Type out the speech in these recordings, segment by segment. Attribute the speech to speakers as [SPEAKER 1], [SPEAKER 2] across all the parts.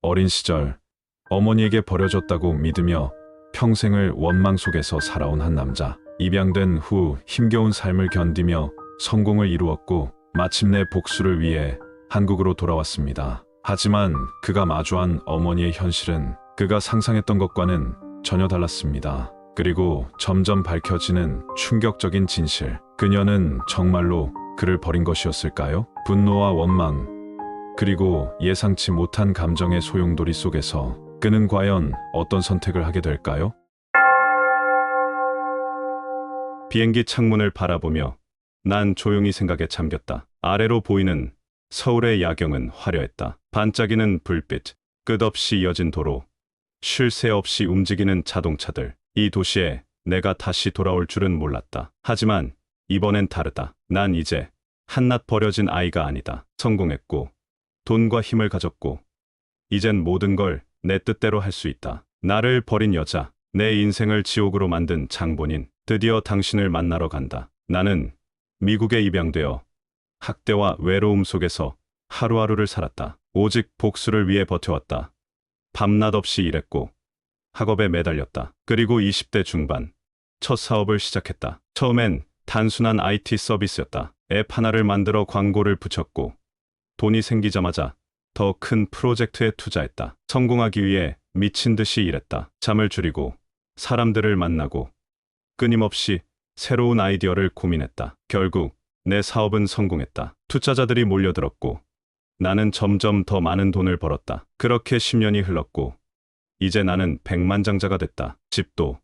[SPEAKER 1] 어린 시절 어머니에게 버려졌다고 믿으며 평생을 원망 속에서 살아온 한 남자. 입양된 후 힘겨운 삶을 견디며 성공을 이루었고 마침내 복수를 위해 한국으로 돌아왔습니다. 하지만 그가 마주한 어머니의 현실은 그가 상상했던 것과는 전혀 달랐습니다. 그리고 점점 밝혀지는 충격적인 진실. 그녀는 정말로 그를 버린 것이었을까요? 분노와 원망, 그리고 예상치 못한 감정의 소용돌이 속에서 그는 과연 어떤 선택을 하게 될까요?
[SPEAKER 2] 비행기 창문을 바라보며 난 조용히 생각에 잠겼다. 아래로 보이는 서울의 야경은 화려했다. 반짝이는 불빛, 끝없이 이어진 도로, 쉴 새 없이 움직이는 자동차들. 이 도시에 내가 다시 돌아올 줄은 몰랐다. 하지만 이번엔 다르다. 난 이제 한낱 버려진 아이가 아니다. 성공했고 돈과 힘을 가졌고 이젠 모든 걸 내 뜻대로 할 수 있다. 나를 버린 여자, 내 인생을 지옥으로 만든 장본인, 드디어 당신을 만나러 간다. 나는 미국에 입양되어 학대와 외로움 속에서 하루하루를 살았다. 오직 복수를 위해 버텨왔다. 밤낮 없이 일했고 학업에 매달렸다. 그리고 20대 중반 첫 사업을 시작했다. 처음엔 단순한 IT 서비스였다. 앱 하나를 만들어 광고를 붙였고 돈이 생기자마자 더 큰 프로젝트에 투자했다. 성공하기 위해 미친 듯이 일했다. 잠을 줄이고 사람들을 만나고 끊임없이 새로운 아이디어를 고민했다. 결국 내 사업은 성공했다. 투자자들이 몰려들었고 나는 점점 더 많은 돈을 벌었다. 그렇게 10년이 흘렀고 이제 나는 백만장자가 됐다. 집도,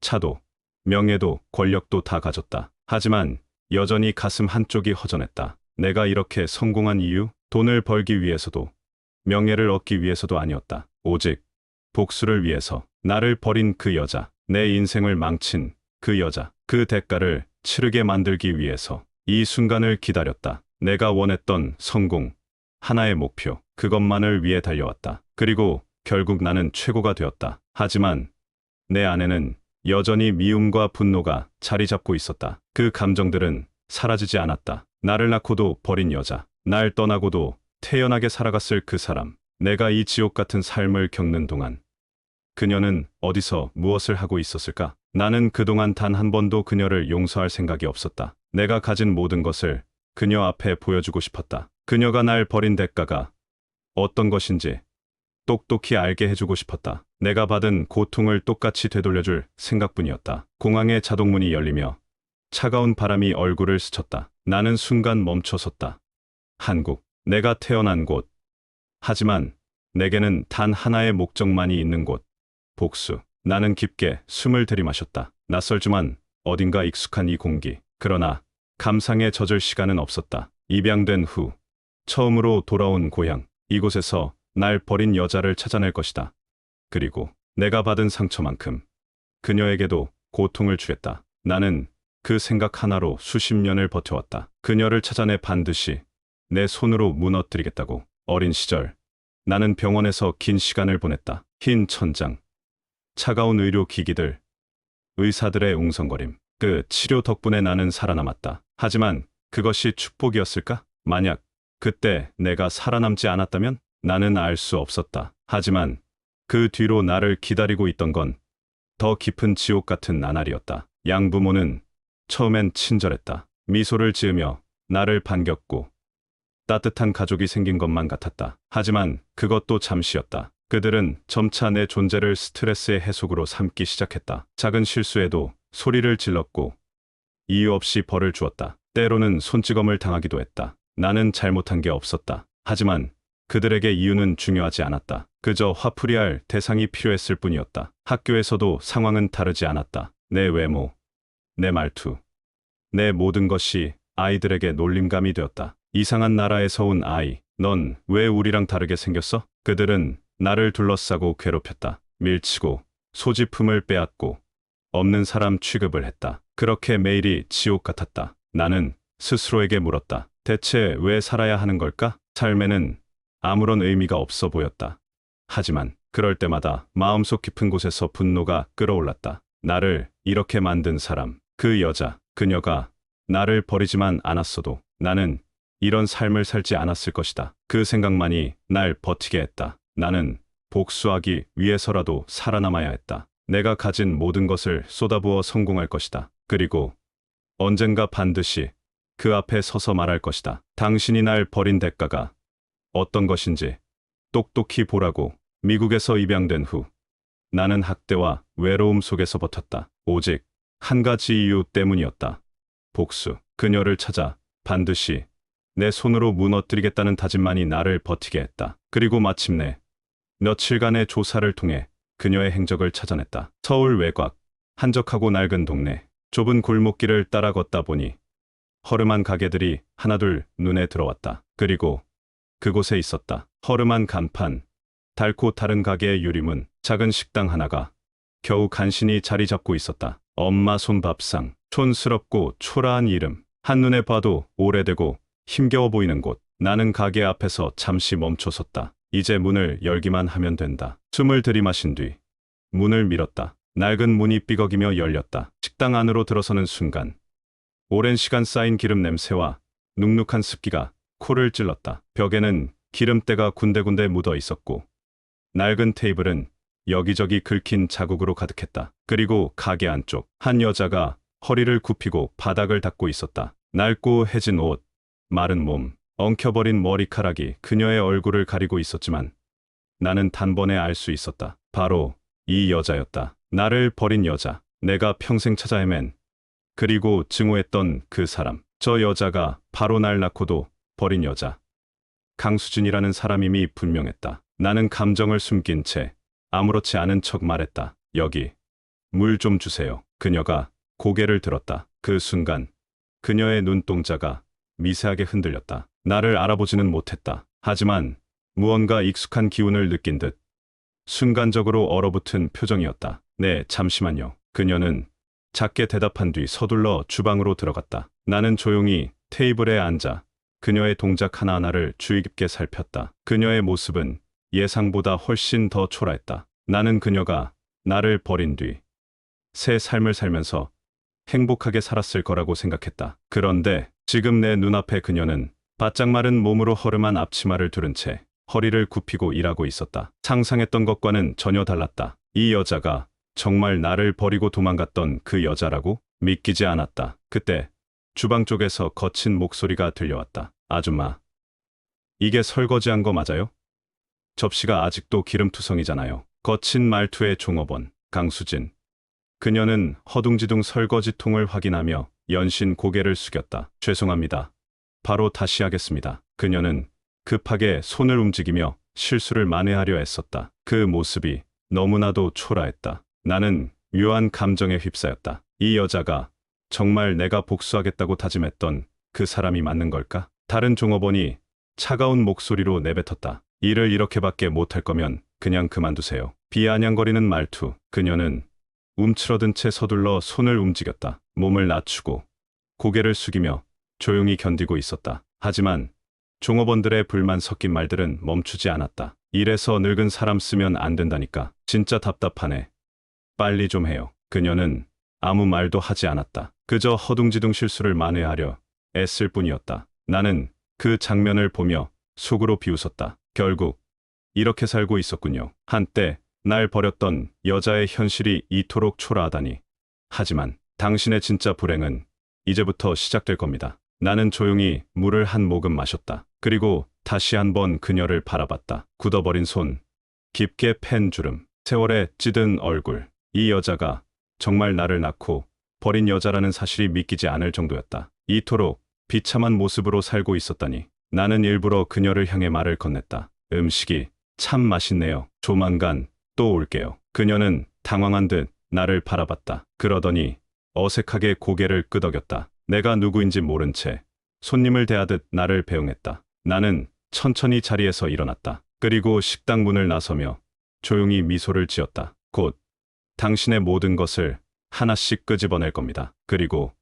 [SPEAKER 2] 차도, 명예도, 권력도 다 가졌다. 하지만 여전히 가슴 한쪽이 허전했다. 내가 이렇게 성공한 이유? 돈을 벌기 위해서도 명예를 얻기 위해서도 아니었다. 오직 복수를 위해서. 나를 버린 그 여자, 내 인생을 망친 그 여자, 그 대가를 치르게 만들기 위해서. 이 순간을 기다렸다. 내가 원했던 성공, 하나의 목표, 그것만을 위해 달려왔다. 그리고 결국 나는 최고가 되었다. 하지만 내 안에는 여전히 미움과 분노가 자리 잡고 있었다. 그 감정들은 사라지지 않았다. 나를 낳고도 버린 여자, 날 떠나고도 태연하게 살아갔을 그 사람, 내가 이 지옥 같은 삶을 겪는 동안 그녀는 어디서 무엇을 하고 있었을까? 나는 그동안 단 한 번도 그녀를 용서할 생각이 없었다. 내가 가진 모든 것을 그녀 앞에 보여주고 싶었다. 그녀가 날 버린 대가가 어떤 것인지 똑똑히 알게 해주고 싶었다. 내가 받은 고통을 똑같이 되돌려줄 생각뿐이었다. 공항의 자동문이 열리며 차가운 바람이 얼굴을 스쳤다. 나는 순간 멈춰섰다. 한국, 내가 태어난 곳. 하지만 내게는 단 하나의 목적만이 있는 곳. 복수. 나는 깊게 숨을 들이마셨다. 낯설지만 어딘가 익숙한 이 공기. 그러나 감상에 젖을 시간은 없었다. 입양된 후 처음으로 돌아온 고향. 이곳에서 날 버린 여자를 찾아낼 것이다. 그리고 내가 받은 상처만큼 그녀에게도 고통을 주겠다. 나는 그 생각 하나로 수십 년을 버텨왔다. 그녀를 찾아내 반드시 내 손으로 무너뜨리겠다고. 어린 시절 나는 병원에서 긴 시간을 보냈다. 흰 천장, 차가운 의료 기기들, 의사들의 웅성거림. 그 치료 덕분에 나는 살아남았다. 하지만 그것이 축복이었을까? 만약 그때 내가 살아남지 않았다면? 나는 알 수 없었다. 하지만 그 뒤로 나를 기다리고 있던 건 더 깊은 지옥 같은 나날이었다. 양부모는 처음엔 친절했다. 미소를 지으며 나를 반겼고 따뜻한 가족이 생긴 것만 같았다. 하지만 그것도 잠시였다. 그들은 점차 내 존재를 스트레스의 해속으로 삼기 시작했다. 작은 실수에도 소리를 질렀고 이유 없이 벌을 주었다. 때로는 손찌검을 당하기도 했다. 나는 잘못한 게 없었다. 하지만 그들에게 이유는 중요하지 않았다. 그저 화풀이할 대상이 필요했을 뿐이었다. 학교에서도 상황은 다르지 않았다. 내 외모, 내 말투, 내 모든 것이 아이들에게 놀림감이 되었다. 이상한 나라에서 온 아이, 넌 왜 우리랑 다르게 생겼어? 그들은 나를 둘러싸고 괴롭혔다. 밀치고 소지품을 빼앗고 없는 사람 취급을 했다. 그렇게 매일이 지옥 같았다. 나는 스스로에게 물었다. 대체 왜 살아야 하는 걸까? 삶에는 아무런 의미가 없어 보였다. 하지만 그럴 때마다 마음속 깊은 곳에서 분노가 끓어올랐다. 나를 이렇게 만든 사람, 그 여자, 그녀가 나를 버리지만 않았어도 나는 이런 삶을 살지 않았을 것이다. 그 생각만이 날 버티게 했다. 나는 복수하기 위해서라도 살아남아야 했다. 내가 가진 모든 것을 쏟아부어 성공할 것이다. 그리고 언젠가 반드시 그 앞에 서서 말할 것이다. 당신이 날 버린 대가가 어떤 것인지 똑똑히 보라고. 미국에서 입양된 후 나는 학대와 외로움 속에서 버텼다. 오직 한 가지 이유 때문이었다. 복수. 그녀를 찾아 반드시 내 손으로 무너뜨리겠다는 다짐만이 나를 버티게 했다. 그리고 마침내 며칠간의 조사를 통해 그녀의 행적을 찾아냈다. 서울 외곽, 한적하고 낡은 동네, 좁은 골목길을 따라 걷다 보니 허름한 가게들이 하나둘 눈에 들어왔다. 그리고 그곳에 있었다. 허름한 간판, 닳고 타른 가게의 유리문, 작은 식당 하나가 겨우 간신히 자리 잡고 있었다. 엄마 손 밥상, 촌스럽고 초라한 이름, 한눈에 봐도 오래되고 힘겨워 보이는 곳. 나는 가게 앞에서 잠시 멈춰섰다. 이제 문을 열기만 하면 된다. 숨을 들이마신 뒤 문을 밀었다. 낡은 문이 삐걱이며 열렸다. 식당 안으로 들어서는 순간 오랜 시간 쌓인 기름 냄새와 눅눅한 습기가 코를 찔렀다. 벽에는 기름때가 군데군데 묻어 있었고 낡은 테이블은 여기저기 긁힌 자국으로 가득했다. 그리고 가게 안쪽 한 여자가 허리를 굽히고 바닥을 닦고 있었다. 낡고 해진 옷, 마른 몸, 엉켜버린 머리카락이 그녀의 얼굴을 가리고 있었지만 나는 단번에 알 수 있었다. 바로 이 여자였다. 나를 버린 여자. 내가 평생 찾아 헤맨 그리고 증오했던 그 사람. 저 여자가 바로 날 낳고도 버린 여자. 강수진이라는 사람임이 분명했다. 나는 감정을 숨긴 채 아무렇지 않은 척 말했다. 여기 물 좀 주세요. 그녀가 고개를 들었다. 그 순간 그녀의 눈동자가 미세하게 흔들렸다. 나를 알아보지는 못했다. 하지만 무언가 익숙한 기운을 느낀 듯 순간적으로 얼어붙은 표정이었다. 네, 잠시만요. 그녀는 작게 대답한 뒤 서둘러 주방으로 들어갔다. 나는 조용히 테이블에 앉아 그녀의 동작 하나하나를 주의 깊게 살폈다. 그녀의 모습은 예상보다 훨씬 더 초라했다. 나는 그녀가 나를 버린 뒤 새 삶을 살면서 행복하게 살았을 거라고 생각했다. 그런데 지금 내 눈앞에 그녀는 바짝 마른 몸으로 허름한 앞치마를 두른 채 허리를 굽히고 일하고 있었다. 상상했던 것과는 전혀 달랐다. 이 여자가 정말 나를 버리고 도망갔던 그 여자라고? 믿기지 않았다. 그때 주방 쪽에서 거친 목소리가 들려왔다. 아줌마, 이게 설거지한 거 맞아요? 접시가 아직도 기름투성이잖아요. 거친 말투의 종업원, 강수진. 그녀는 허둥지둥 설거지통을 확인하며 연신 고개를 숙였다. 죄송합니다. 바로 다시 하겠습니다. 그녀는 급하게 손을 움직이며 실수를 만회하려 애썼다. 그 모습이 너무나도 초라했다. 나는 묘한 감정에 휩싸였다. 이 여자가 정말 내가 복수하겠다고 다짐했던 그 사람이 맞는 걸까? 다른 종업원이 차가운 목소리로 내뱉었다. 일을 이렇게밖에 못할 거면 그냥 그만두세요. 비아냥거리는 말투. 그녀는 움츠러든 채 서둘러 손을 움직였다. 몸을 낮추고 고개를 숙이며 조용히 견디고 있었다. 하지만 종업원들의 불만 섞인 말들은 멈추지 않았다. 이래서 늙은 사람 쓰면 안 된다니까. 진짜 답답하네. 빨리 좀 해요. 그녀는 아무 말도 하지 않았다. 그저 허둥지둥 실수를 만회하려 애쓸 뿐이었다. 나는 그 장면을 보며 속으로 비웃었다. 결국 이렇게 살고 있었군요. 한때 날 버렸던 여자의 현실이 이토록 초라하다니. 하지만 당신의 진짜 불행은 이제부터 시작될 겁니다. 나는 조용히 물을 한 모금 마셨다. 그리고 다시 한번 그녀를 바라봤다. 굳어버린 손, 깊게 팬 주름, 세월에 찌든 얼굴. 이 여자가 정말 나를 낳고 버린 여자라는 사실이 믿기지 않을 정도였다. 이토록 비참한 모습으로 살고 있었다니. 나는 일부러 그녀를 향해 말을 건넸다. 음식이 참 맛있네요. 조만간 또 올게요. 그녀는 당황한 듯 나를 바라봤다. 그러더니 어색하게 고개를 끄덕였다. 내가 누구인지 모른 채 손님을 대하듯 나를 배웅했다. 나는 천천히 자리에서 일어났다. 그리고 식당 문을 나서며 조용히 미소를 지었다. 곧 당신의 모든 것을 하나씩 끄집어낼 겁니다. 그리고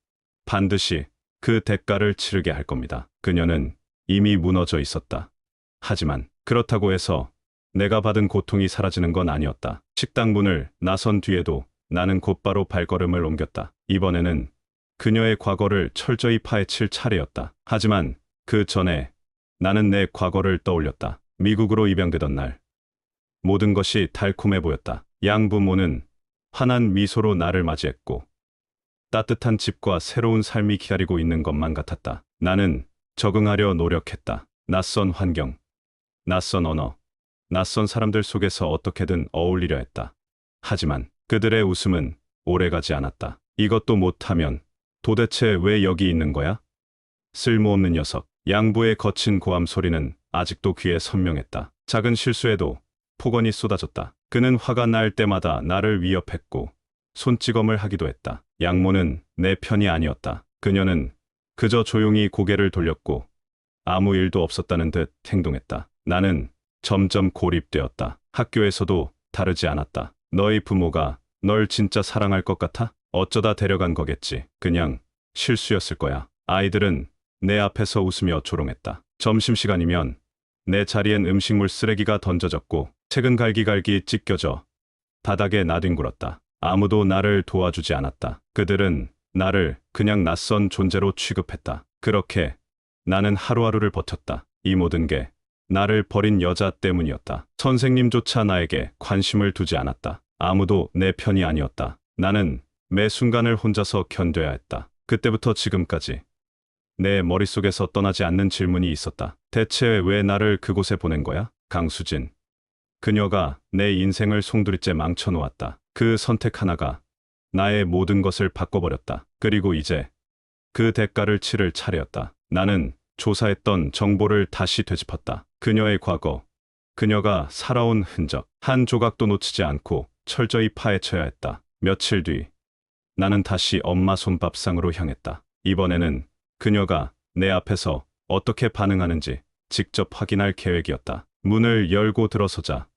[SPEAKER 2] 반드시 그 대가를 치르게 할 겁니다. 그녀는 이미 무너져 있었다. 하지만 그렇다고 해서 내가 받은 고통이 사라지는 건 아니었다. 식당 문을 나선 뒤에도 나는 곧바로 발걸음을 옮겼다. 이번에는 그녀의 과거를 철저히 파헤칠 차례였다. 하지만 그 전에 나는 내 과거를 떠올렸다. 미국으로 입양되던 날, 모든 것이 달콤해 보였다. 양부모는 환한 미소로 나를 맞이했고 따뜻한 집과 새로운 삶이 기다리고 있는 것만 같았다. 나는 적응하려 노력했다. 낯선 환경, 낯선 언어, 낯선 사람들 속에서 어떻게든 어울리려 했다. 하지만 그들의 웃음은 오래가지 않았다. 이것도 못하면 도대체 왜 여기 있는 거야? 쓸모없는 녀석. 양부의 거친 고함 소리는 아직도 귀에 선명했다. 작은 실수에도 폭언이 쏟아졌다. 그는 화가 날 때마다 나를 위협했고 손찌검을 하기도 했다. 양모는 내 편이 아니었다. 그녀는 그저 조용히 고개를 돌렸고 아무 일도 없었다는 듯 행동했다. 나는 점점 고립되었다. 학교에서도 다르지 않았다. 너희 부모가 널 진짜 사랑할 것 같아? 어쩌다 데려간 거겠지. 그냥 실수였을 거야. 아이들은 내 앞에서 웃으며 조롱했다. 점심시간이면 내 자리엔 음식물 쓰레기가 던져졌고 책은 갈기갈기 찢겨져 바닥에 나뒹굴었다. 아무도 나를 도와주지 않았다. 그들은 나를 그냥 낯선 존재로 취급했다. 그렇게 나는 하루하루를 버텼다. 이 모든 게 나를 버린 여자 때문이었다. 선생님조차 나에게 관심을 두지 않았다. 아무도 내 편이 아니었다. 나는 매 순간을 혼자서 견뎌야 했다. 그때부터 지금까지 내 머릿속에서 떠나지 않는 질문이 있었다. 대체 왜 나를 그곳에 보낸 거야? 강수진. 그녀가 내 인생을 송두리째 망쳐놓았다. 그 선택 하나가 나의 모든 것을 바꿔버렸다. 그리고 이제 그 대가를 치를 차례였다. 나는 조사했던 정보를 다시 되짚었다. 그녀의 과거, 그녀가 살아온 흔적, 한 조각도 놓치지 않고 철저히 파헤쳐야 했다. 며칠 뒤, 나는 다시 엄마 손밥상으로 향했다. 이번에는 그녀가 내 앞에서 어떻게 반응하는지 직접 확인할 계획이었다. 문을 열고 들어서자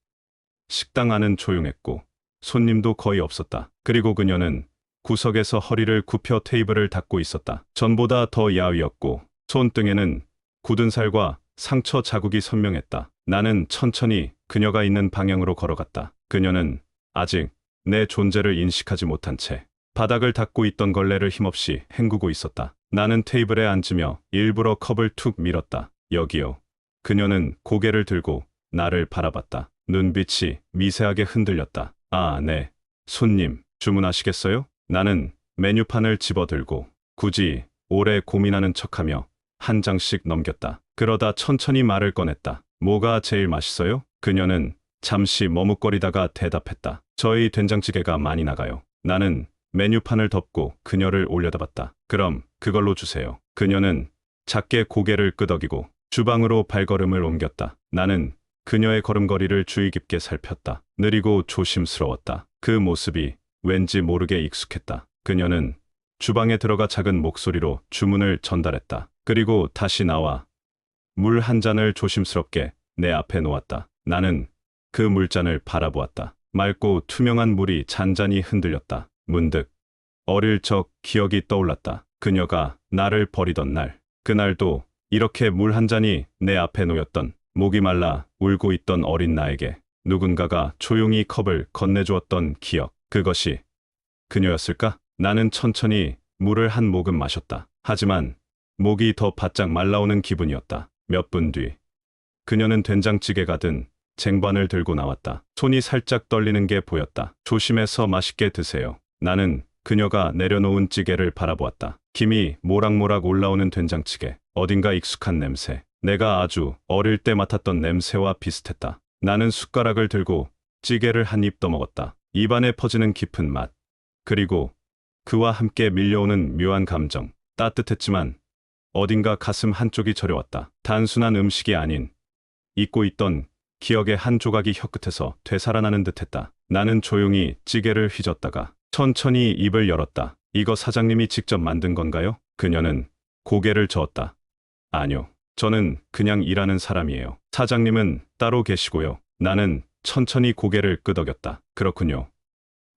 [SPEAKER 2] 식당 안은 조용했고 손님도 거의 없었다. 그리고 그녀는 구석에서 허리를 굽혀 테이블을 닦고 있었다. 전보다 더 야위었고 손등에는 굳은 살과 상처 자국이 선명했다. 나는 천천히 그녀가 있는 방향으로 걸어갔다. 그녀는 아직 내 존재를 인식하지 못한 채 바닥을 닦고 있던 걸레를 힘없이 헹구고 있었다. 나는 테이블에 앉으며 일부러 컵을 툭 밀었다. 여기요. 그녀는 고개를 들고 나를 바라봤다. 눈빛이 미세하게 흔들렸다. 아, 네. 손님, 주문하시겠어요? 나는 메뉴판을 집어들고 굳이 오래 고민하는 척하며 한 장씩 넘겼다. 그러다 천천히 말을 꺼냈다. 뭐가 제일 맛있어요? 그녀는 잠시 머뭇거리다가 대답했다. 저희 된장찌개가 많이 나가요. 나는 메뉴판을 덮고 그녀를 올려다봤다. 그럼 그걸로 주세요. 그녀는 작게 고개를 끄덕이고 주방으로 발걸음을 옮겼다. 나는 그녀의 걸음걸이를 주의 깊게 살폈다. 느리고 조심스러웠다. 그 모습이 왠지 모르게 익숙했다. 그녀는 주방에 들어가 작은 목소리로 주문을 전달했다. 그리고 다시 나와 물 한 잔을 조심스럽게 내 앞에 놓았다. 나는 그 물잔을 바라보았다. 맑고 투명한 물이 잔잔히 흔들렸다. 문득 어릴 적 기억이 떠올랐다. 그녀가 나를 버리던 날, 그날도 이렇게 물 한 잔이 내 앞에 놓였던, 목이 말라 울고 있던 어린 나에게 누군가가 조용히 컵을 건네주었던 기억. 그것이 그녀였을까? 나는 천천히 물을 한 모금 마셨다. 하지만 목이 더 바짝 말라오는 기분이었다. 몇 분 뒤, 그녀는 된장찌개가 든 쟁반을 들고 나왔다. 손이 살짝 떨리는 게 보였다. 조심해서 맛있게 드세요. 나는 그녀가 내려놓은 찌개를 바라보았다. 김이 모락모락 올라오는 된장찌개. 어딘가 익숙한 냄새. 내가 아주 어릴 때 맡았던 냄새와 비슷했다. 나는 숟가락을 들고 찌개를 한 입 떠먹었다. 입안에 퍼지는 깊은 맛. 그리고 그와 함께 밀려오는 묘한 감정. 따뜻했지만 어딘가 가슴 한쪽이 저려왔다. 단순한 음식이 아닌 잊고 있던 기억의 한 조각이 혀끝에서 되살아나는 듯했다. 나는 조용히 찌개를 휘젓다가 천천히 입을 열었다. 이거 사장님이 직접 만든 건가요? 그녀는 고개를 저었다. 아니요. 저는 그냥 일하는 사람이에요. 사장님은 따로 계시고요. 나는 천천히 고개를 끄덕였다. 그렇군요.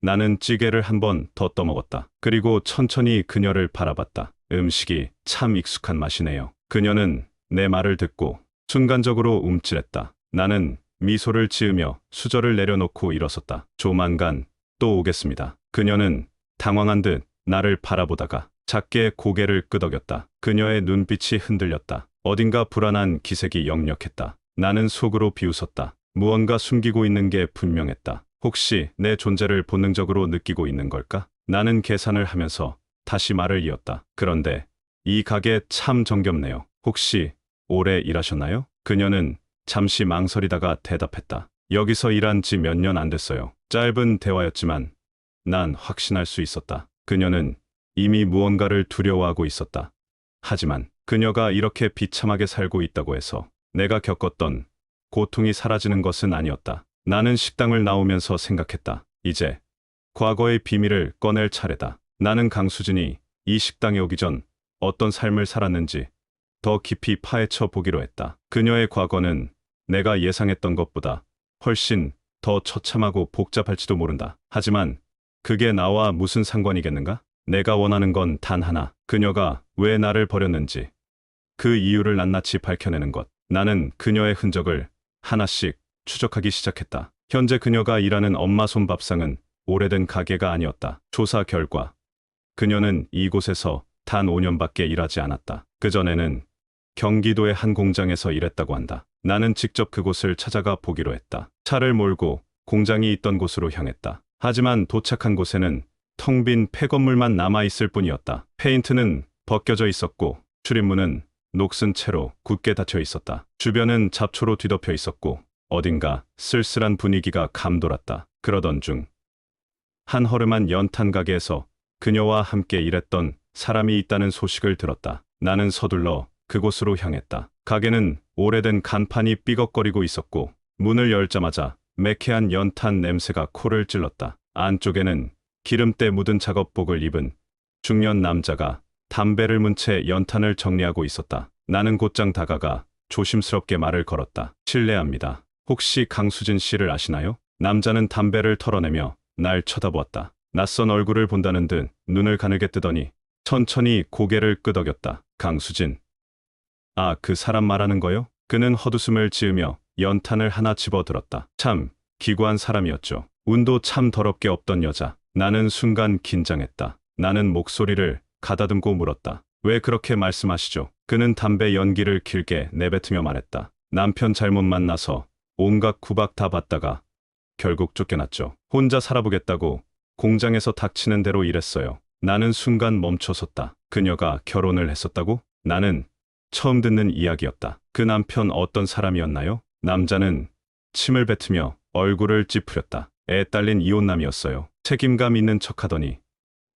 [SPEAKER 2] 나는 찌개를 한 번 더 떠먹었다. 그리고 천천히 그녀를 바라봤다. 음식이 참 익숙한 맛이네요. 그녀는 내 말을 듣고 순간적으로 움찔했다. 나는 미소를 지으며 수저를 내려놓고 일어섰다. 조만간 또 오겠습니다. 그녀는 당황한 듯 나를 바라보다가 작게 고개를 끄덕였다. 그녀의 눈빛이 흔들렸다. 어딘가 불안한 기색이 역력했다. 나는 속으로 비웃었다. 무언가 숨기고 있는 게 분명했다. 혹시 내 존재를 본능적으로 느끼고 있는 걸까? 나는 계산을 하면서 다시 말을 이었다. 그런데 이 가게 참 정겹네요. 혹시 오래 일하셨나요? 그녀는 잠시 망설이다가 대답했다. 여기서 일한 지 몇 년 안 됐어요. 짧은 대화였지만 난 확신할 수 있었다. 그녀는 이미 무언가를 두려워하고 있었다. 하지만 그녀가 이렇게 비참하게 살고 있다고 해서 내가 겪었던 고통이 사라지는 것은 아니었다. 나는 식당을 나오면서 생각했다. 이제 과거의 비밀을 꺼낼 차례다. 나는 강수진이 이 식당에 오기 전 어떤 삶을 살았는지 더 깊이 파헤쳐 보기로 했다. 그녀의 과거는 내가 예상했던 것보다 훨씬 더 처참하고 복잡할지도 모른다. 하지만 그게 나와 무슨 상관이겠는가? 내가 원하는 건 단 하나. 그녀가 왜 나를 버렸는지 그 이유를 낱낱이 밝혀내는 것. 나는 그녀의 흔적을 하나씩 추적하기 시작했다. 현재 그녀가 일하는 엄마 손 밥상은 오래된 가게가 아니었다. 조사 결과 그녀는 이곳에서 단 5년밖에 일하지 않았다. 그전에는 경기도의 한 공장에서 일했다고 한다. 나는 직접 그곳을 찾아가 보기로 했다. 차를 몰고 공장이 있던 곳으로 향했다. 하지만 도착한 곳에는 텅 빈 폐건물만 남아있을 뿐이었다. 페인트는 벗겨져 있었고 출입문은 녹슨 채로 굳게 닫혀 있었다. 주변은 잡초로 뒤덮여 있었고 어딘가 쓸쓸한 분위기가 감돌았다. 그러던 중 한 허름한 연탄 가게에서 그녀와 함께 일했던 사람이 있다는 소식을 들었다. 나는 서둘러 그곳으로 향했다. 가게는 오래된 간판이 삐걱거리고 있었고 문을 열자마자 매캐한 연탄 냄새가 코를 찔렀다. 안쪽에는 기름때 묻은 작업복을 입은 중년 남자가 담배를 문 채 연탄을 정리하고 있었다. 나는 곧장 다가가 조심스럽게 말을 걸었다. 실례합니다. 혹시 강수진 씨를 아시나요? 남자는 담배를 털어내며 날 쳐다보았다. 낯선 얼굴을 본다는 듯 눈을 가늘게 뜨더니 천천히 고개를 끄덕였다. 강수진. 아, 그 사람 말하는 거요? 그는 헛웃음을 지으며 연탄을 하나 집어들었다. 참 기구한 사람이었죠. 운도 참 더럽게 없던 여자. 나는 순간 긴장했다. 나는 목소리를 가다듬고 물었다. 왜 그렇게 말씀하시죠? 그는 담배 연기를 길게 내뱉으며 말했다. 남편 잘못 만나서 온갖 구박 다 받다가 결국 쫓겨났죠. 혼자 살아보겠다고 공장에서 닥치는 대로 일했어요. 나는 순간 멈춰섰다. 그녀가 결혼을 했었다고? 나는 처음 듣는 이야기였다. 그 남편 어떤 사람이었나요? 남자는 침을 뱉으며 얼굴을 찌푸렸다. 애 딸린 이혼남이었어요. 책임감 있는 척하더니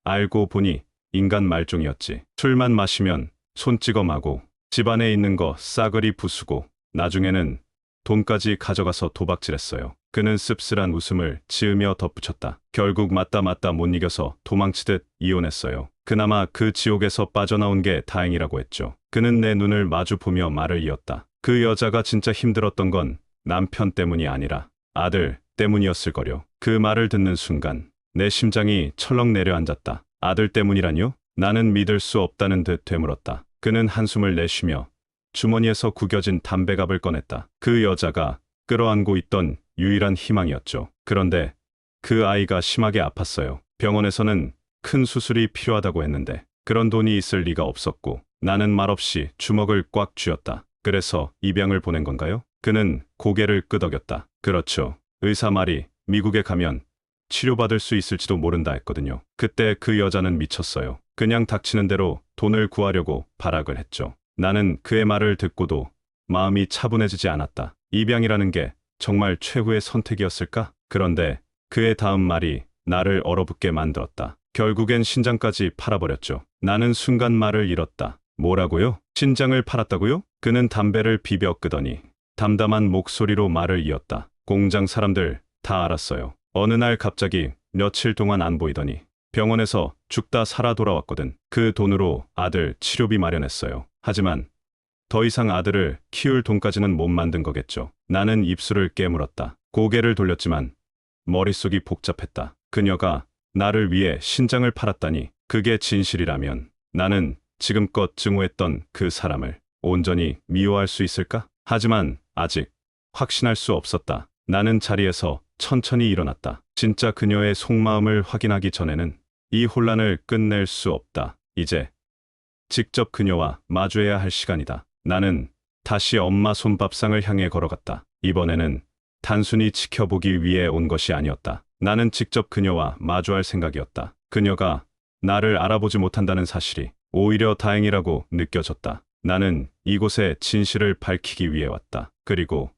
[SPEAKER 2] 알고 보니 인간 말종이었지. 술만 마시면 손찌검하고 집안에 있는 거 싸그리 부수고 나중에는 돈까지 가져가서 도박질했어요. 그는 씁쓸한 웃음을 지으며 덧붙였다. 결국 맞다 못 이겨서 도망치듯 이혼했어요. 그나마 그 지옥에서 빠져나온 게 다행이라고 했죠. 그는 내 눈을 마주보며 말을 이었다. 그 여자가 진짜 힘들었던 건 남편 때문이 아니라 아들 때문이었을 거려. 그 말을 듣는 순간 내 심장이 철렁 내려앉았다. 아들 때문이라뇨? 나는 믿을 수 없다는 듯 되물었다. 그는 한숨을 내쉬며 주머니에서 구겨진 담배갑을 꺼냈다. 그 여자가 끌어안고 있던 유일한 희망이었죠. 그런데 그 아이가 심하게 아팠어요. 병원에서는 큰 수술이 필요하다고 했는데 그런 돈이 있을 리가 없었고 나는 말없이 주먹을 꽉 쥐었다. 그래서 입양을 보낸 건가요? 그는 고개를 끄덕였다. 그렇죠. 의사 말이 미국에 가면 치료받을 수 있을지도 모른다 했거든요. 그때 그 여자는 미쳤어요. 그냥 닥치는 대로 돈을 구하려고 발악을 했죠. 나는 그의 말을 듣고도 마음이 차분해지지 않았다. 입양이라는 게 정말 최후의 선택이었을까? 그런데 그의 다음 말이 나를 얼어붙게 만들었다. 결국엔 신장까지 팔아버렸죠. 나는 순간 말을 잃었다. 뭐라고요? 신장을 팔았다고요? 그는 담배를 비벼 끄더니 담담한 목소리로 말을 이었다. 공장 사람들 다 알았어요. 어느 날 갑자기 며칠 동안 안 보이더니 병원에서 죽다 살아 돌아왔거든. 그 돈으로 아들 치료비 마련했어요. 하지만 더 이상 아들을 키울 돈까지는 못 만든 거겠죠. 나는 입술을 깨물었다. 고개를 돌렸지만 머릿속이 복잡했다. 그녀가 나를 위해 신장을 팔았다니 그게 진실이라면 나는 지금껏 증오했던 그 사람을 온전히 미워할 수 있을까? 하지만 아직 확신할 수 없었다. 나는 자리에서 천천히 일어났다. 진짜 그녀의 속마음을 확인하기 전에는 이 혼란을 끝낼 수 없다. 이제 직접 그녀와 마주해야 할 시간이다. 나는 다시 엄마 손밥상을 향해 걸어갔다. 이번에는 단순히 지켜보기 위해 온 것이 아니었다. 나는 직접 그녀와 마주할 생각이었다. 그녀가 나를 알아보지 못한다는 사실이 오히려 다행이라고 느껴졌다. 나는 이곳에 진실을 밝히기 위해 왔다. 그리고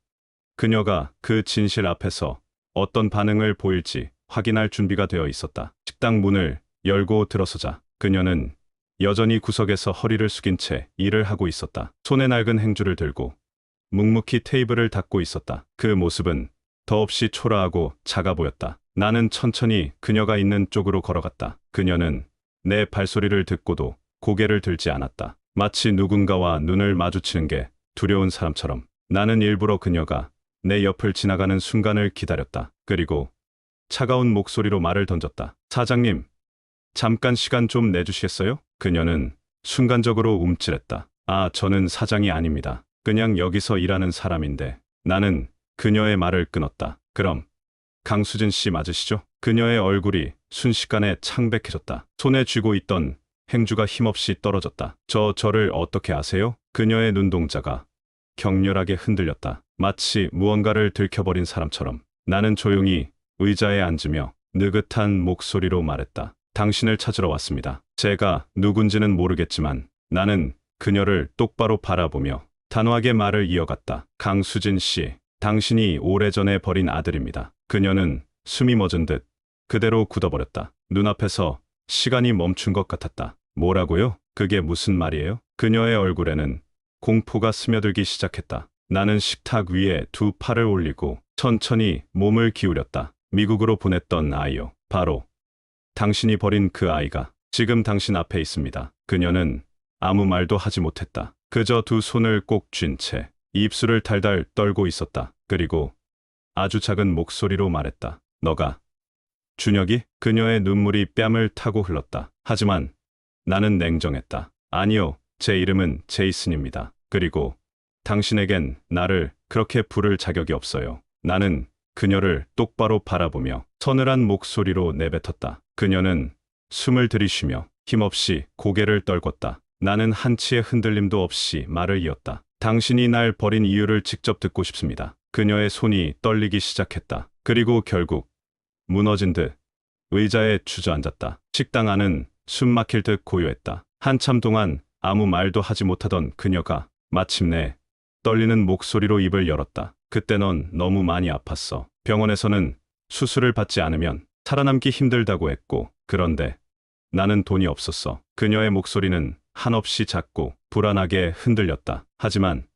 [SPEAKER 2] 그녀가 그 진실 앞에서 어떤 반응을 보일지 확인할 준비가 되어 있었다. 식당 문을 열고 들어서자 그녀는 여전히 구석에서 허리를 숙인 채 일을 하고 있었다. 손에 낡은 행주를 들고 묵묵히 테이블을 닦고 있었다. 그 모습은 더없이 초라하고 작아 보였다. 나는 천천히 그녀가 있는 쪽으로 걸어갔다. 그녀는 내 발소리를 듣고도 고개를 들지 않았다. 마치 누군가와 눈을 마주치는 게 두려운 사람처럼. 나는 일부러 그녀가 내 옆을 지나가는 순간을 기다렸다. 그리고 차가운 목소리로 말을 던졌다. 사장님, 잠깐 시간 좀 내주시겠어요? 그녀는 순간적으로 움찔했다. 아, 저는 사장이 아닙니다. 그냥 여기서 일하는 사람인데. 나는 그녀의 말을 끊었다. 그럼 강수진 씨 맞으시죠? 그녀의 얼굴이 순식간에 창백해졌다. 손에 쥐고 있던 행주가 힘없이 떨어졌다. 저를 어떻게 아세요? 그녀의 눈동자가 격렬하게 흔들렸다. 마치 무언가를 들켜버린 사람처럼. 나는 조용히 의자에 앉으며 느긋한 목소리로 말했다. 당신을 찾으러 왔습니다. 제가 누군지는 모르겠지만 나는 그녀를 똑바로 바라보며 단호하게 말을 이어갔다. 강수진 씨, 당신이 오래전에 버린 아들입니다. 그녀는 숨이 멎은 듯 그대로 굳어버렸다. 눈앞에서 시간이 멈춘 것 같았다. 뭐라고요? 그게 무슨 말이에요? 그녀의 얼굴에는 공포가 스며들기 시작했다. 나는 식탁 위에 두 팔을 올리고 천천히 몸을 기울였다. 미국으로 보냈던 아이요. 바로 당신이 버린 그 아이가 지금 당신 앞에 있습니다. 그녀는 아무 말도 하지 못했다. 그저 두 손을 꼭 쥔 채 입술을 달달 떨고 있었다. 그리고 아주 작은 목소리로 말했다. 너가 준혁이? 그녀의 눈물이 뺨을 타고 흘렀다. 하지만 나는 냉정했다. 아니요, 제 이름은 제이슨입니다. 그리고 당신에겐 나를 그렇게 부를 자격이 없어요. 나는 그녀를 똑바로 바라보며 서늘한 목소리로 내뱉었다. 그녀는 숨을 들이쉬며 힘없이 고개를 떨궜다. 나는 한치의 흔들림도 없이 말을 이었다. 당신이 날 버린 이유를 직접 듣고 싶습니다. 그녀의 손이 떨리기 시작했다. 그리고 결국 무너진 듯 의자에 주저앉았다. 식당 안은 숨 막힐 듯 고요했다. 한참 동안 아무 말도 하지 못하던 그녀가 마침내 떨리는 목소리로 입을 열었다. 그때 넌 너무 많이 아팠어. 병원에서는 수술을 받지 않으면 살아남기 힘들다고 했고, 그런데 나는 돈이 없었어. 그녀의 목소리는 한없이 작고 불안하게 흔들렸다. 하지만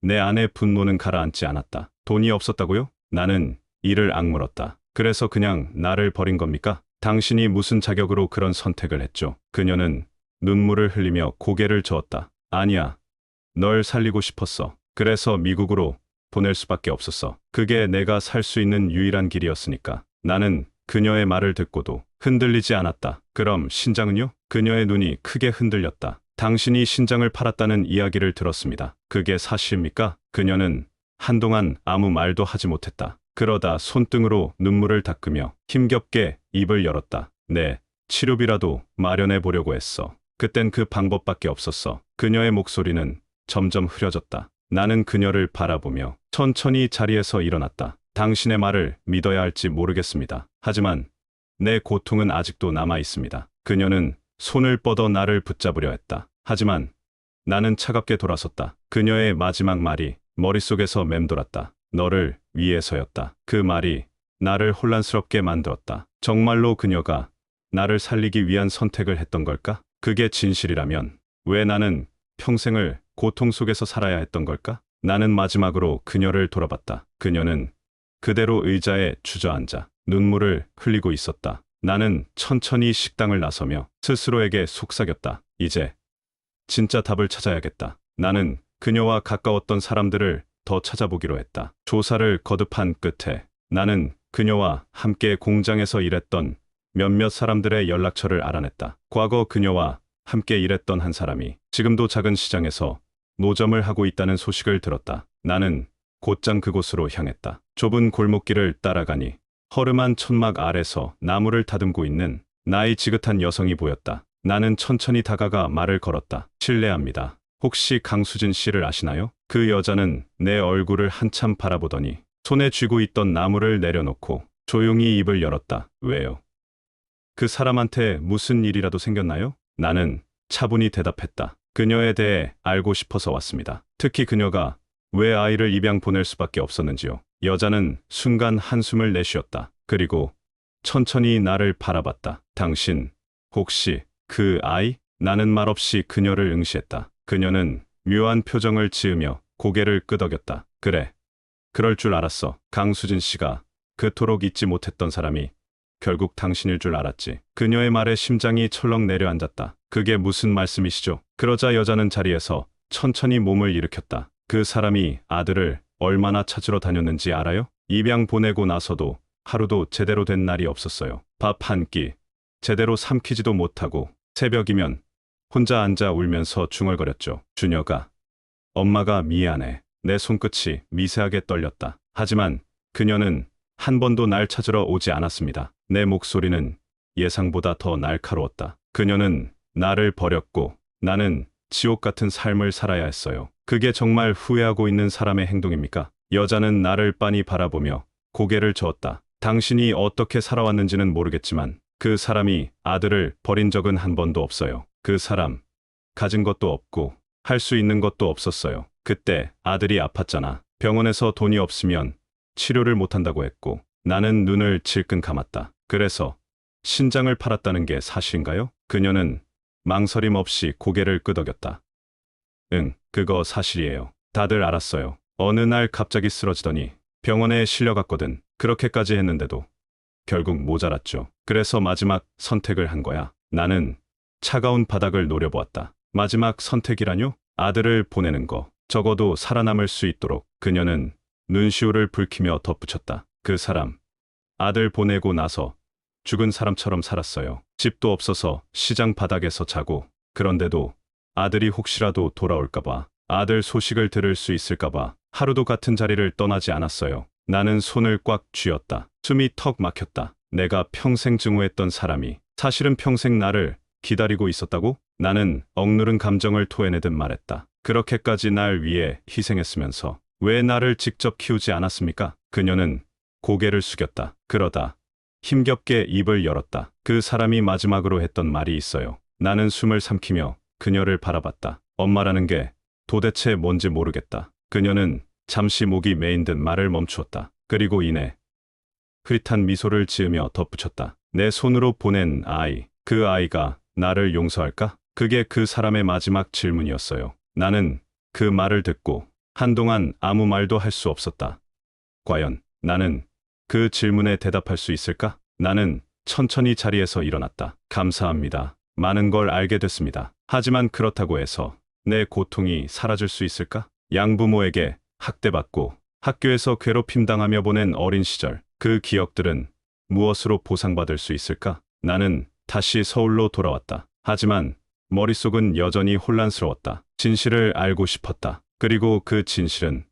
[SPEAKER 2] 내 안의 분노는 가라앉지 않았다. 돈이 없었다고요? 나는 이를 악물었다. 그래서 그냥 나를 버린 겁니까? 당신이 무슨 자격으로 그런 선택을 했죠? 그녀는 눈물을 흘리며 고개를 저었다. 아니야. 널 살리고 싶었어. 그래서 미국으로 보낼 수밖에 없었어. 그게 내가 살 수 있는 유일한 길이었으니까. 나는 그녀의 말을 듣고도 흔들리지 않았다. 그럼 신장은요? 그녀의 눈이 크게 흔들렸다. 당신이 신장을 팔았다는 이야기를 들었습니다. 그게 사실입니까? 그녀는 한동안 아무 말도 하지 못했다. 그러다 손등으로 눈물을 닦으며 힘겹게 입을 열었다. 네, 치료비라도 마련해 보려고 했어. 그땐 그 방법밖에 없었어. 그녀의 목소리는 점점 흐려졌다. 나는 그녀를 바라보며 천천히 자리에서 일어났다. 당신의 말을 믿어야 할지 모르겠습니다. 하지만 내 고통은 아직도 남아 있습니다. 그녀는 손을 뻗어 나를 붙잡으려 했다. 하지만 나는 차갑게 돌아섰다. 그녀의 마지막 말이 머릿속에서 맴돌았다. 너를 위해서였다. 그 말이 나를 혼란스럽게 만들었다. 정말로 그녀가 나를 살리기 위한 선택을 했던 걸까? 그게 진실이라면 왜 나는 평생을 고통 속에서 살아야 했던 걸까? 나는 마지막으로 그녀를 돌아봤다. 그녀는 그대로 의자에 주저앉아 눈물을 흘리고 있었다. 나는 천천히 식당을 나서며 스스로에게 속삭였다. 이제 진짜 답을 찾아야겠다. 나는 그녀와 가까웠던 사람들을 더 찾아보기로 했다. 조사를 거듭한 끝에 나는 그녀와 함께 공장에서 일했던 몇몇 사람들의 연락처를 알아냈다. 과거 그녀와 함께 일했던 한 사람이 지금도 작은 시장에서 노점을 하고 있다는 소식을 들었다. 나는 곧장 그곳으로 향했다. 좁은 골목길을 따라가니 허름한 천막 아래서 나무를 다듬고 있는 나이 지긋한 여성이 보였다. 나는 천천히 다가가 말을 걸었다. 실례합니다. 혹시 강수진 씨를 아시나요? 그 여자는 내 얼굴을 한참 바라보더니 손에 쥐고 있던 나무를 내려놓고 조용히 입을 열었다. 왜요? 그 사람한테 무슨 일이라도 생겼나요? 나는 차분히 대답했다. 그녀에 대해 알고 싶어서 왔습니다. 특히 그녀가 왜 아이를 입양 보낼 수밖에 없었는지요. 여자는 순간 한숨을 내쉬었다. 그리고 천천히 나를 바라봤다. 당신, 혹시 그 아이? 나는 말없이 그녀를 응시했다. 그녀는 묘한 표정을 지으며 고개를 끄덕였다. 그래. 그럴 줄 알았어. 강수진 씨가 그토록 잊지 못했던 사람이 결국 당신일 줄 알았지. 그녀의 말에 심장이 철렁 내려앉았다. 그게 무슨 말씀이시죠? 그러자 여자는 자리에서 천천히 몸을 일으켰다. 그 사람이 아들을 얼마나 찾으러 다녔는지 알아요? 입양 보내고 나서도 하루도 제대로 된 날이 없었어요. 밥 한 끼 제대로 삼키지도 못하고 새벽이면 혼자 앉아 울면서 중얼거렸죠. 준혁아, 엄마가 미안해. 내 손끝이 미세하게 떨렸다. 하지만 그녀는 한 번도 날 찾으러 오지 않았습니다. 내 목소리는 예상보다 더 날카로웠다. 그녀는 나를 버렸고 나는 지옥 같은 삶을 살아야 했어요. 그게 정말 후회하고 있는 사람의 행동입니까? 여자는 나를 빤히 바라보며 고개를 저었다. 당신이 어떻게 살아왔는지는 모르겠지만 그 사람이 아들을 버린 적은 한 번도 없어요. 그 사람, 가진 것도 없고 할 수 있는 것도 없었어요. 그때 아들이 아팠잖아. 병원에서 돈이 없으면 치료를 못한다고 했고 나는 눈을 질끈 감았다. 그래서 신장을 팔았다는 게 사실인가요? 그녀는 망설임 없이 고개를 끄덕였다. 응, 그거 사실이에요. 다들 알았어요. 어느 날 갑자기 쓰러지더니 병원에 실려갔거든. 그렇게까지 했는데도 결국 모자랐죠. 그래서 마지막 선택을 한 거야. 나는 차가운 바닥을 노려보았다. 마지막 선택이라뇨? 아들을 보내는 거. 적어도 살아남을 수 있도록. 그녀는 눈시울을 붉히며 덧붙였다. 그 사람, 아들 보내고 나서 죽은 사람처럼 살았어요. 집도 없어서 시장 바닥에서 자고, 그런데도 아들이 혹시라도 돌아올까봐, 아들 소식을 들을 수 있을까봐 하루도 같은 자리를 떠나지 않았어요. 나는 손을 꽉 쥐었다. 숨이 턱 막혔다. 내가 평생 증오했던 사람이 사실은 평생 나를 기다리고 있었다고? 나는 억누른 감정을 토해내듯 말했다. 그렇게까지 날 위해 희생했으면서 왜 나를 직접 키우지 않았습니까? 그녀는 고개를 숙였다. 그러다 힘겹게 입을 열었다. 그 사람이 마지막으로 했던 말이 있어요. 나는 숨을 삼키며 그녀를 바라봤다. 엄마라는 게 도대체 뭔지 모르겠다. 그녀는 잠시 목이 메인 듯 말을 멈추었다. 그리고 이내 흐릿한 미소를 지으며 덧붙였다. 내 손으로 보낸 아이, 그 아이가 나를 용서할까? 그게 그 사람의 마지막 질문이었어요. 나는 그 말을 듣고 한동안 아무 말도 할 수 없었다. 과연 나는 그 질문에 대답할 수 있을까? 나는 천천히 자리에서 일어났다. 감사합니다. 많은 걸 알게 됐습니다. 하지만 그렇다고 해서 내 고통이 사라질 수 있을까? 양부모에게 학대받고 학교에서 괴롭힘 당하며 보낸 어린 시절, 그 기억들은 무엇으로 보상받을 수 있을까? 나는 다시 서울로 돌아왔다. 하지만 머릿속은 여전히 혼란스러웠다. 진실을 알고 싶었다. 그리고 그 진실은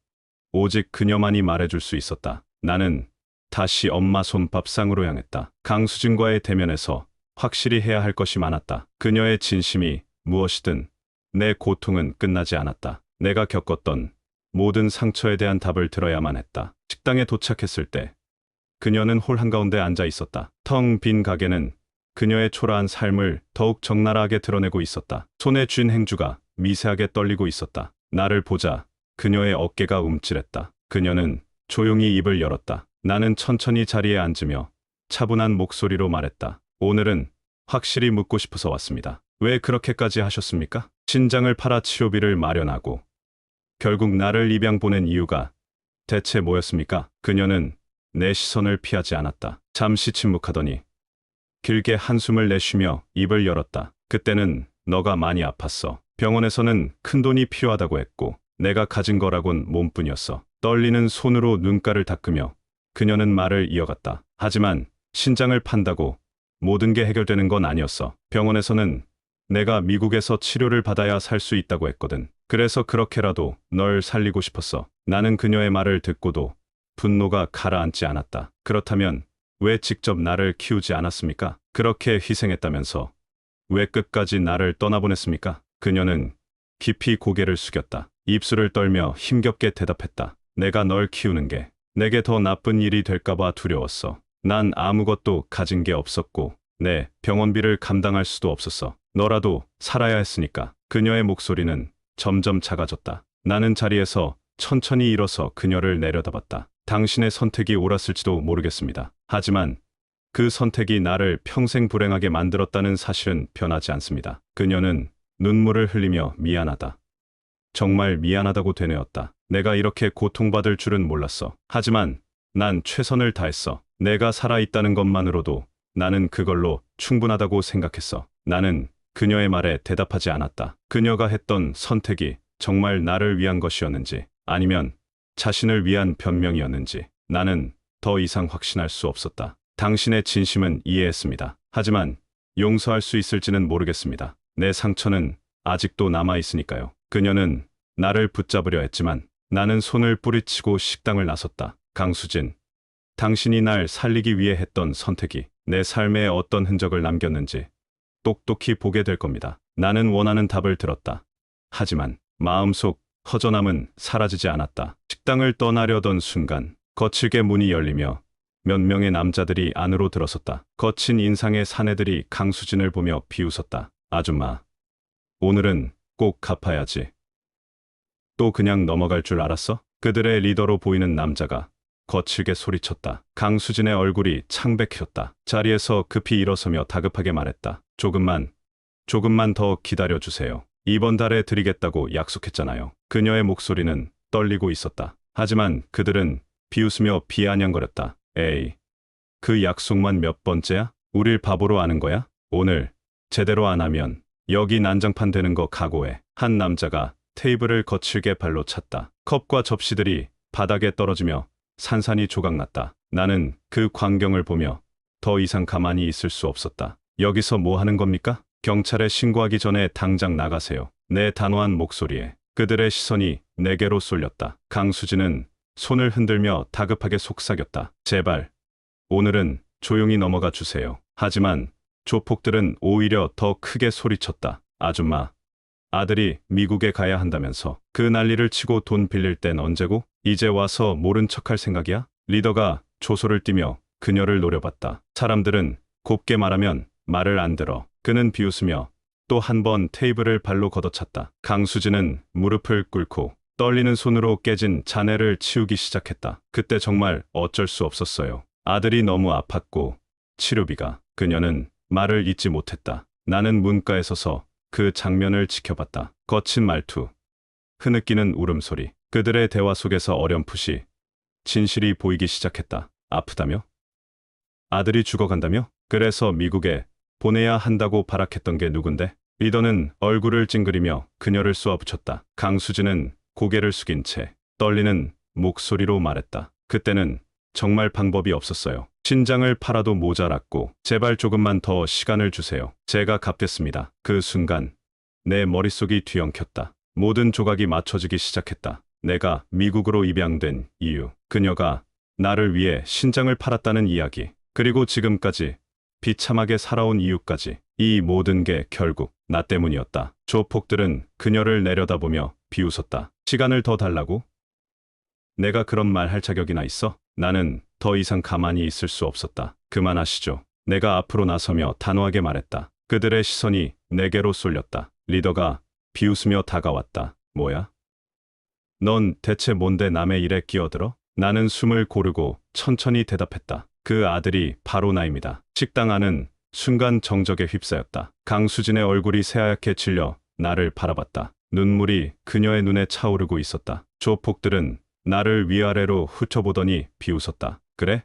[SPEAKER 2] 오직 그녀만이 말해줄 수 있었다. 나는 다시 엄마 손밥상으로 향했다. 강수진과의 대면에서 확실히 해야 할 것이 많았다. 그녀의 진심이 무엇이든 내 고통은 끝나지 않았다. 내가 겪었던 모든 상처에 대한 답을 들어야만 했다. 식당에 도착했을 때 그녀는 홀 한가운데 앉아 있었다. 텅 빈 가게는 그녀의 초라한 삶을 더욱 적나라하게 드러내고 있었다. 손에 쥔 행주가 미세하게 떨리고 있었다. 나를 보자 그녀의 어깨가 움찔했다. 그녀는 조용히 입을 열었다. 나는 천천히 자리에 앉으며 차분한 목소리로 말했다. 오늘은 확실히 묻고 싶어서 왔습니다. 왜 그렇게까지 하셨습니까? 신장을 팔아 치료비를 마련하고 결국 나를 입양 보낸 이유가 대체 뭐였습니까? 그녀는 내 시선을 피하지 않았다. 잠시 침묵하더니 길게 한숨을 내쉬며 입을 열었다. 그때는 너가 많이 아팠어. 병원에서는 큰돈이 필요하다고 했고 내가 가진 거라곤 몸뿐이었어. 떨리는 손으로 눈가를 닦으며 그녀는 말을 이어갔다. 하지만 신장을 판다고 모든 게 해결되는 건 아니었어. 병원에서는 내가 미국에서 치료를 받아야 살 수 있다고 했거든. 그래서 그렇게라도 널 살리고 싶었어. 나는 그녀의 말을 듣고도 분노가 가라앉지 않았다. 그렇다면 왜 직접 나를 키우지 않았습니까? 그렇게 희생했다면서 왜 끝까지 나를 떠나보냈습니까? 그녀는 깊이 고개를 숙였다. 입술을 떨며 힘겹게 대답했다. 내가 널 키우는 게 내게 더 나쁜 일이 될까봐 두려웠어. 난 아무것도 가진 게 없었고 내 병원비를 감당할 수도 없었어. 너라도 살아야 했으니까. 그녀의 목소리는 점점 작아졌다. 나는 자리에서 천천히 일어서 그녀를 내려다봤다. 당신의 선택이 옳았을지도 모르겠습니다. 하지만 그 선택이 나를 평생 불행하게 만들었다는 사실은 변하지 않습니다. 그녀는 눈물을 흘리며 미안하다. 정말 미안하다고 되뇌었다. 내가 이렇게 고통받을 줄은 몰랐어. 하지만 난 최선을 다했어. 내가 살아있다는 것만으로도 나는 그걸로 충분하다고 생각했어. 나는 그녀의 말에 대답하지 않았다. 그녀가 했던 선택이 정말 나를 위한 것이었는지 아니면 자신을 위한 변명이었는지 나는 더 이상 확신할 수 없었다. 당신의 진심은 이해했습니다. 하지만 용서할 수 있을지는 모르겠습니다. 내 상처는 아직도 남아있으니까요. 그녀는 나를 붙잡으려 했지만 나는 손을 뿌리치고 식당을 나섰다. 강수진, 당신이 날 살리기 위해 했던 선택이 내 삶에 어떤 흔적을 남겼는지 똑똑히 보게 될 겁니다. 나는 원하는 답을 들었다. 하지만 마음속 허전함은 사라지지 않았다. 식당을 떠나려던 순간 거칠게 문이 열리며 몇 명의 남자들이 안으로 들어섰다. 거친 인상의 사내들이 강수진을 보며 비웃었다. 아줌마, 오늘은 꼭 갚아야지. 또 그냥 넘어갈 줄 알았어? 그들의 리더로 보이는 남자가 거칠게 소리쳤다. 강수진의 얼굴이 창백해졌다. 자리에서 급히 일어서며 다급하게 말했다. 조금만 더 기다려주세요. 이번 달에 드리겠다고 약속했잖아요. 그녀의 목소리는 떨리고 있었다. 하지만 그들은 비웃으며 비아냥거렸다. 에이, 그 약속만 몇 번째야? 우릴 바보로 아는 거야? 오늘 제대로 안 하면 여기 난장판 되는 거 각오해. 한 남자가 테이블을 거칠게 발로 찼다. 컵과 접시들이 바닥에 떨어지며 산산이 조각났다. 나는 그 광경을 보며 더 이상 가만히 있을 수 없었다. 여기서 뭐 하는 겁니까? 경찰에 신고하기 전에 당장 나가세요. 내 단호한 목소리에 그들의 시선이 내게로 쏠렸다. 강수진은 손을 흔들며 다급하게 속삭였다. 제발, 오늘은 조용히 넘어가 주세요. 하지만 조폭들은 오히려 더 크게 소리쳤다. 아줌마, 아들이 미국에 가야 한다면서 그 난리를 치고 돈 빌릴 땐 언제고? 이제 와서 모른 척할 생각이야? 리더가 조소를 띠며 그녀를 노려봤다. 사람들은 곱게 말하면 말을 안 들어. 그는 비웃으며 또 한 번 테이블을 발로 걷어찼다. 강수진은 무릎을 꿇고 떨리는 손으로 깨진 잔해를 치우기 시작했다. 그때 정말 어쩔 수 없었어요. 아들이 너무 아팠고 치료비가. 그녀는 말을 잇지 못했다. 나는 문가에 서서 그 장면을 지켜봤다. 거친 말투, 흐느끼는 울음소리. 그들의 대화 속에서 어렴풋이 진실이 보이기 시작했다. 아프다며? 아들이 죽어간다며? 그래서 미국에 보내야 한다고 발악했던 게 누군데? 리더는 얼굴을 찡그리며 그녀를 쏘아붙였다. 강수진은 고개를 숙인 채 떨리는 목소리로 말했다. 그때는 정말 방법이 없었어요. 신장을 팔아도 모자랐고 제발 조금만 더 시간을 주세요. 제가 갚겠습니다. 그 순간 내 머릿속이 뒤엉켰다. 모든 조각이 맞춰지기 시작했다. 내가 미국으로 입양된 이유, 그녀가 나를 위해 신장을 팔았다는 이야기, 그리고 지금까지 비참하게 살아온 이유까지. 이 모든 게 결국 나 때문이었다. 조폭들은 그녀를 내려다보며 비웃었다. 시간을 더 달라고? 내가 그런 말 할 자격이나 있어? 나는 더 이상 가만히 있을 수 없었다. 그만하시죠. 내가 앞으로 나서며 단호하게 말했다. 그들의 시선이 내게로 쏠렸다. 리더가 비웃으며 다가왔다. 뭐야? 넌 대체 뭔데 남의 일에 끼어들어? 나는 숨을 고르고 천천히 대답했다. 그 아들이 바로 나입니다. 식당 안은 순간 정적에 휩싸였다. 강수진의 얼굴이 새하얗게 질려 나를 바라봤다. 눈물이 그녀의 눈에 차오르고 있었다. 조폭들은 나를 위아래로 훑어보더니 비웃었다. 그래?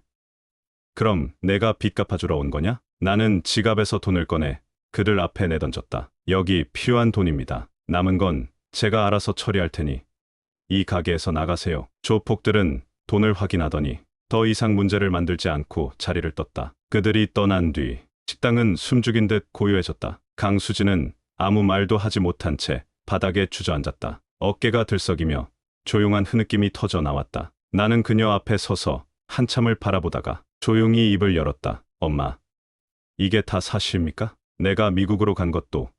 [SPEAKER 2] 그럼 내가 빚 갚아주러 온 거냐? 나는 지갑에서 돈을 꺼내 그들 앞에 내던졌다. 여기 필요한 돈입니다. 남은 건 제가 알아서 처리할 테니 이 가게에서 나가세요. 조폭들은 돈을 확인하더니 더 이상 문제를 만들지 않고 자리를 떴다. 그들이 떠난 뒤 식당은 숨죽인 듯 고요해졌다. 강수진은 아무 말도 하지 못한 채 바닥에 주저앉았다. 어깨가 들썩이며 조용한 흐느낌이 터져 나왔다. 나는 그녀 앞에 서서 한참을 바라보다가 조용히 입을 열었다. 엄마, 이게 다 사실입니까? 내가 미국으로 간 것도,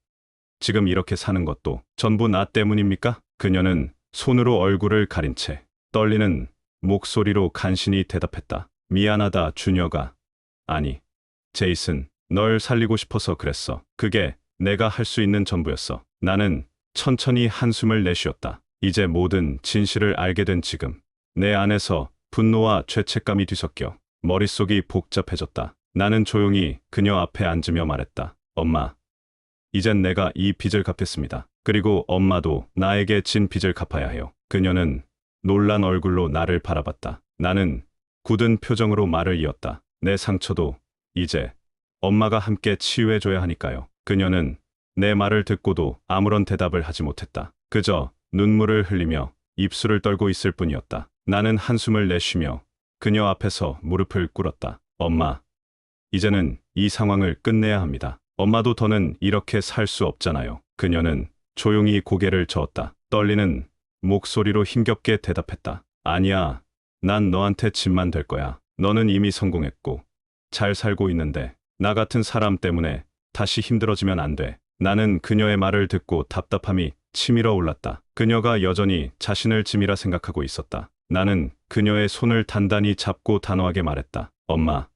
[SPEAKER 2] 지금 이렇게 사는 것도 전부 나 때문입니까? 그녀는 손으로 얼굴을 가린 채 떨리는 목소리로 간신히 대답했다. 미안하다, 준혁아. 아니, 제이슨, 널 살리고 싶어서 그랬어. 그게 내가 할 수 있는 전부였어. 나는 천천히 한숨을 내쉬었다. 이제 모든 진실을 알게 된 지금, 내 안에서 분노와 죄책감이 뒤섞여 머릿속이 복잡해졌다. 나는 조용히 그녀 앞에 앉으며 말했다. 엄마, 이젠 내가 이 빚을 갚겠습니다. 그리고 엄마도 나에게 진 빚을 갚아야 해요. 그녀는 놀란 얼굴로 나를 바라봤다. 나는 굳은 표정으로 말을 이었다. 내 상처도 이제 엄마가 함께 치유해줘야 하니까요. 그녀는 내 말을 듣고도 아무런 대답을 하지 못했다. 그저 눈물을 흘리며 입술을 떨고 있을 뿐이었다. 나는 한숨을 내쉬며 그녀 앞에서 무릎을 꿇었다. 엄마, 이제는 이 상황을 끝내야 합니다. 엄마도 더는 이렇게 살 수 없잖아요. 그녀는 조용히 고개를 저었다. 떨리는 목소리로 힘겹게 대답했다. 아니야, 난 너한테 짐만 될 거야. 너는 이미 성공했고 잘 살고 있는데 나 같은 사람 때문에 다시 힘들어지면 안 돼. 나는 그녀의 말을 듣고 답답함이 치밀어 올랐다. 그녀가 여전히 자신을 짐이라 생각하고 있었다. 나는 그녀의 손을 단단히 잡고 단호하게 말했다. 엄마,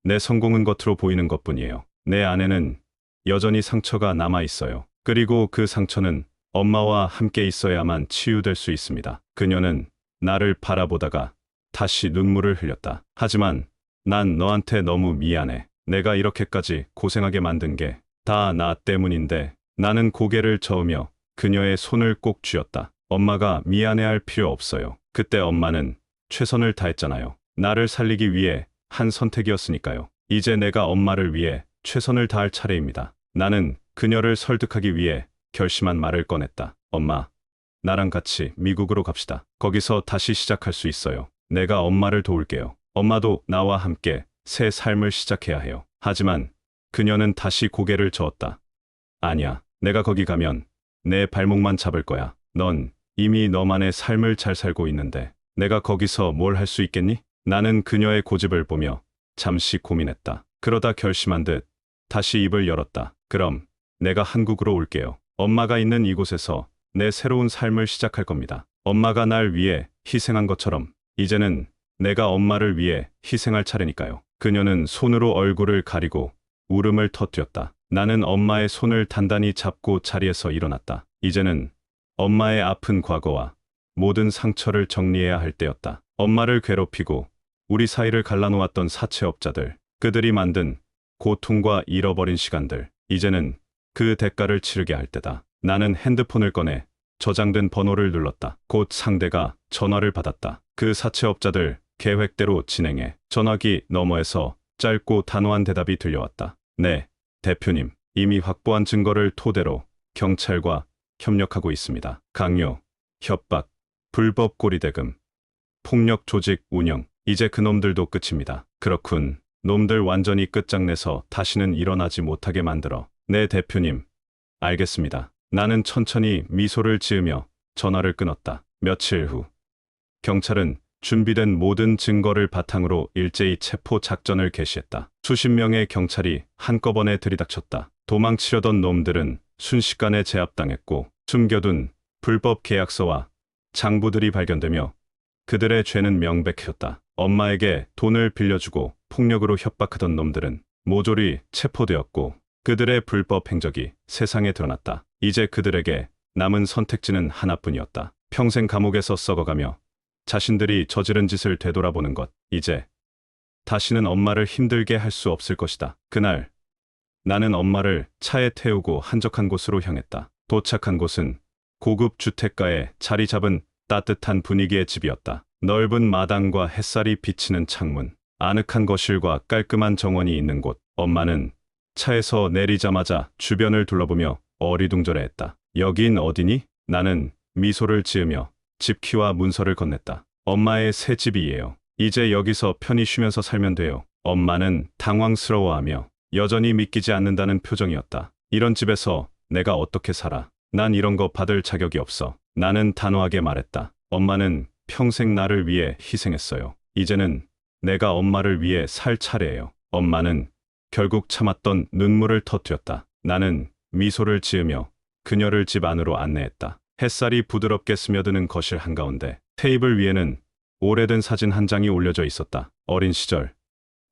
[SPEAKER 2] 내 성공은 겉으로 보이는 것뿐이에요. 내 안에는 여전히 상처가 남아 있어요. 그리고 그 상처는 엄마와 함께 있어야만 치유될 수 있습니다. 그녀는 나를 바라보다가 다시 눈물을 흘렸다. 하지만 난 너한테 너무 미안해. 내가 이렇게까지 고생하게 만든 게 다 나 때문인데. 나는 고개를 저으며 그녀의 손을 꼭 쥐었다. 엄마가 미안해할 필요 없어요. 그때 엄마는 최선을 다했잖아요. 나를 살리기 위해 한 선택이었으니까요. 이제 내가 엄마를 위해 최선을 다할 차례입니다. 나는 그녀를 설득하기 위해 결심한 말을 꺼냈다. 엄마, 나랑 같이 미국으로 갑시다. 거기서 다시 시작할 수 있어요. 내가 엄마를 도울게요. 엄마도 나와 함께 새 삶을 시작해야 해요. 하지만 그녀는 다시 고개를 저었다. 아니야, 내가 거기 가면 내 발목만 잡을 거야. 넌 이미 너만의 삶을 잘 살고 있는데 내가 거기서 뭘 할 수 있겠니? 나는 그녀의 고집을 보며 잠시 고민했다. 그러다 결심한 듯 다시 입을 열었다. 그럼 내가 한국으로 올게요. 엄마가 있는 이곳에서 내 새로운 삶을 시작할 겁니다. 엄마가 날 위해 희생한 것처럼 이제는 내가 엄마를 위해 희생할 차례니까요. 그녀는 손으로 얼굴을 가리고 울음을 터뜨렸다. 나는 엄마의 손을 단단히 잡고 자리에서 일어났다. 이제는 엄마의 아픈 과거와 모든 상처를 정리해야 할 때였다. 엄마를 괴롭히고 우리 사이를 갈라놓았던 사채업자들, 그들이 만든 고통과 잃어버린 시간들, 이제는 그 대가를 치르게 할 때다. 나는 핸드폰을 꺼내 저장된 번호를 눌렀다. 곧 상대가 전화를 받았다. 그 사채업자들 계획대로 진행해. 전화기 너머에서 짧고 단호한 대답이 들려왔다. 네, 대표님. 이미 확보한 증거를 토대로 경찰과 협력하고 있습니다. 강요, 협박, 불법 고리대금, 폭력 조직 운영. 이제 그놈들도 끝입니다. 그렇군. 놈들 완전히 끝장내서 다시는 일어나지 못하게 만들어. 네, 대표님. 알겠습니다. 나는 천천히 미소를 지으며 전화를 끊었다. 며칠 후, 경찰은 준비된 모든 증거를 바탕으로 일제히 체포 작전을 개시했다. 수십 명의 경찰이 한꺼번에 들이닥쳤다. 도망치려던 놈들은 순식간에 제압당했고 숨겨둔 불법 계약서와 장부들이 발견되며 그들의 죄는 명백해졌다. 엄마에게 돈을 빌려주고 폭력으로 협박하던 놈들은 모조리 체포되었고 그들의 불법 행적이 세상에 드러났다. 이제 그들에게 남은 선택지는 하나뿐이었다. 평생 감옥에서 썩어가며 자신들이 저지른 짓을 되돌아보는 것. 이제 다시는 엄마를 힘들게 할 수 없을 것이다. 그날 나는 엄마를 차에 태우고 한적한 곳으로 향했다. 도착한 곳은 고급 주택가에 자리 잡은 따뜻한 분위기의 집이었다. 넓은 마당과 햇살이 비치는 창문, 아늑한 거실과 깔끔한 정원이 있는 곳. 엄마는 차에서 내리자마자 주변을 둘러보며 어리둥절해했다. 여긴 어디니? 나는 미소를 지으며 집 키와 문서를 건넸다. 엄마의 새 집이에요. 이제 여기서 편히 쉬면서 살면 돼요. 엄마는 당황스러워하며 여전히 믿기지 않는다는 표정이었다. 이런 집에서 내가 어떻게 살아? 난 이런 거 받을 자격이 없어. 나는 단호하게 말했다. 엄마는 평생 나를 위해 희생했어요. 이제는 내가 엄마를 위해 살 차례예요. 엄마는 결국 참았던 눈물을 터뜨렸다. 나는 미소를 지으며 그녀를 집 안으로 안내했다. 햇살이 부드럽게 스며드는 거실 한가운데 테이블 위에는 오래된 사진 한 장이 올려져 있었다. 어린 시절,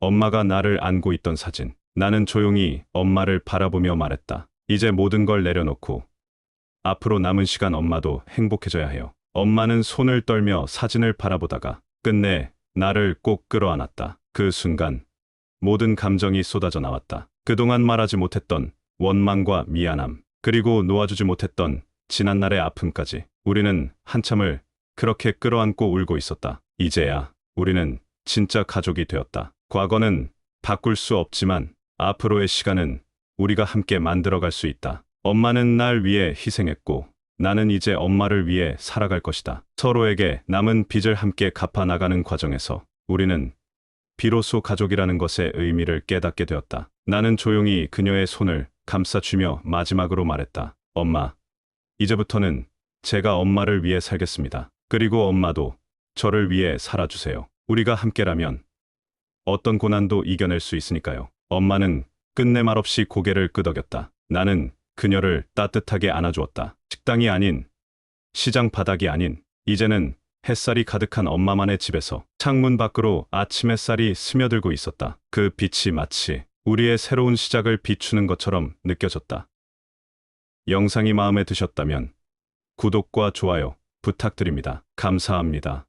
[SPEAKER 2] 엄마가 나를 안고 있던 사진. 나는 조용히 엄마를 바라보며 말했다. 이제 모든 걸 내려놓고 앞으로 남은 시간 엄마도 행복해져야 해요. 엄마는 손을 떨며 사진을 바라보다가 끝내 나를 꼭 끌어안았다. 그 순간 모든 감정이 쏟아져 나왔다. 그동안 말하지 못했던 원망과 미안함, 그리고 놓아주지 못했던 지난날의 아픔까지. 우리는 한참을 그렇게 끌어안고 울고 있었다. 이제야 우리는 진짜 가족이 되었다. 과거는 바꿀 수 없지만 앞으로의 시간은 우리가 함께 만들어갈 수 있다. 엄마는 날 위해 희생했고 나는 이제 엄마를 위해 살아갈 것이다. 서로에게 남은 빚을 함께 갚아 나가는 과정에서 우리는 비로소 가족이라는 것의 의미를 깨닫게 되었다. 나는 조용히 그녀의 손을 감싸주며 마지막으로 말했다. 엄마, 이제부터는 제가 엄마를 위해 살겠습니다. 그리고 엄마도 저를 위해 살아주세요. 우리가 함께라면 어떤 고난도 이겨낼 수 있으니까요. 엄마는 끝내 말없이 고개를 끄덕였다. 나는 그녀를 따뜻하게 안아주었다. 식당이 아닌, 시장 바닥이 아닌, 이제는 햇살이 가득한 엄마만의 집에서 창문 밖으로 아침 햇살이 스며들고 있었다. 그 빛이 마치 우리의 새로운 시작을 비추는 것처럼 느껴졌다. 영상이 마음에 드셨다면 구독과 좋아요 부탁드립니다. 감사합니다.